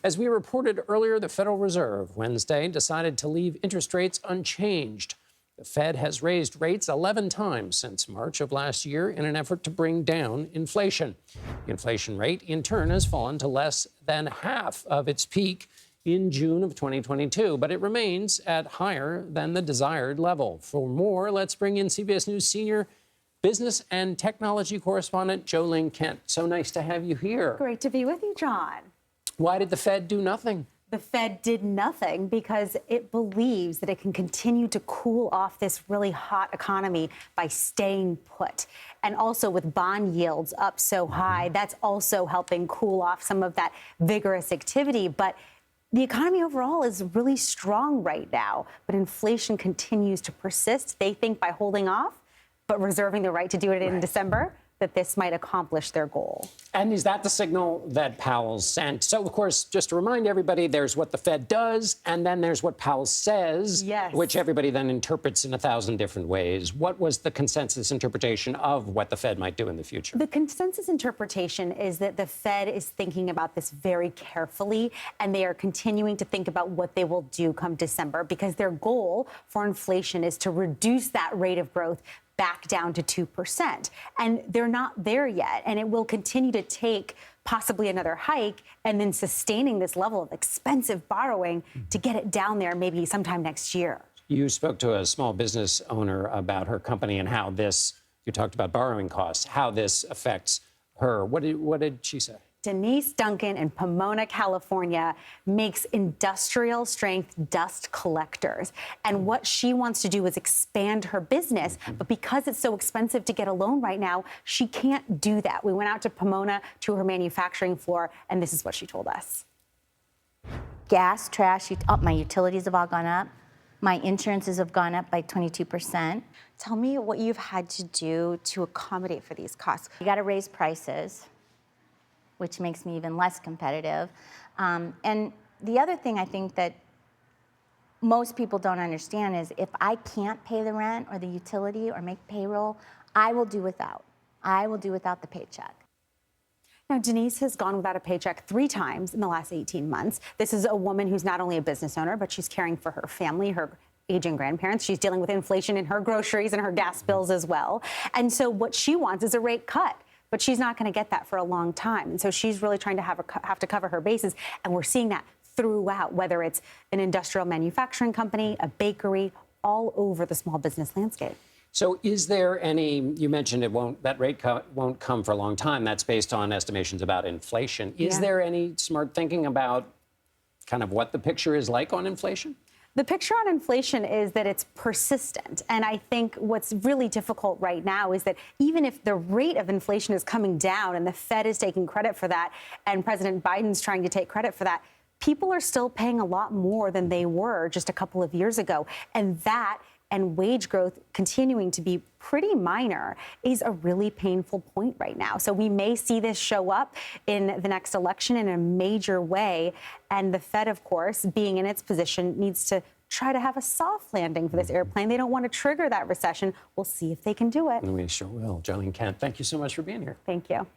As we reported earlier, the Federal Reserve Wednesday decided to leave interest rates unchanged. The Fed has raised rates 11 times since March of last year in an effort to bring down inflation. The inflation rate, in turn, has fallen to less than half of its peak in June of 2022, but it remains at higher than the desired level. For more, let's bring in CBS News senior business and technology correspondent Jo Ling Kent. So nice to have you here. Great to be with you, John. Why did the Fed do nothing? The Fed did nothing because it believes that it can continue to cool off this really hot economy by staying put. And also with bond yields up so high, that's also helping cool off some of that vigorous activity. But the economy overall is really strong right now, but inflation continues to persist. They think by holding off, but reserving the right to do it in December, that this might accomplish their goal. And is that the signal that Powell sent? So, of course, just to remind everybody, there's what the Fed does, and then there's what Powell says, which everybody then interprets in 1,000 different ways. What was the consensus interpretation of what the Fed might do in the future? The consensus interpretation is that the Fed is thinking about this very carefully, and they are continuing to think about what they will do come December, because their goal for inflation is to reduce that rate of growth back down to 2%. And they're not there yet. And it will continue to take possibly another hike and then sustaining this level of expensive borrowing to get it down there maybe sometime next year. You spoke to a small business owner about her company and how this, you talked about borrowing costs, how this affects her. What did she say? Denise Duncan in Pomona, California, makes industrial strength dust collectors. And what she wants to do is expand her business. But because it's so expensive to get a loan right now, she can't do that. We went out to Pomona to her manufacturing floor, and this is what she told us. Gas, trash, my utilities have all gone up. My insurances have gone up by 22%. Tell me what you've had to do to accommodate for these costs. You got to raise prices, which makes me even less competitive. And the other thing I think that most people don't understand is if I can't pay the rent or the utility or make payroll, I will do without. I will do without the paycheck. Now, Denise has gone without a paycheck 3 times in the last 18 months. This is a woman who's not only a business owner, but she's caring for her family, her aging grandparents. She's dealing with inflation in her groceries and her gas bills as well. And so what she wants is a rate cut. But she's not going to get that for a long time. And so she's really trying to have to cover her bases. And we're seeing that throughout, whether it's an industrial manufacturing company, a bakery, all over the small business landscape. So is there any, you mentioned that rate cut won't come for a long time. That's based on estimations about inflation. Is there any smart thinking about kind of what the picture is like on inflation? The picture on inflation is that it's persistent. And I think what's really difficult right now is that even if the rate of inflation is coming down and the Fed is taking credit for that and President Biden's trying to take credit for that, people are still paying a lot more than they were just a couple of years ago. And that and wage growth continuing to be pretty minor is a really painful point right now. So we may see this show up in the next election in a major way. And the Fed, of course, being in its position, needs to try to have a soft landing for this airplane. They don't want to trigger that recession. We'll see if they can do it. And we sure will. Jo Ling Kent, thank you so much for being here. Thank you.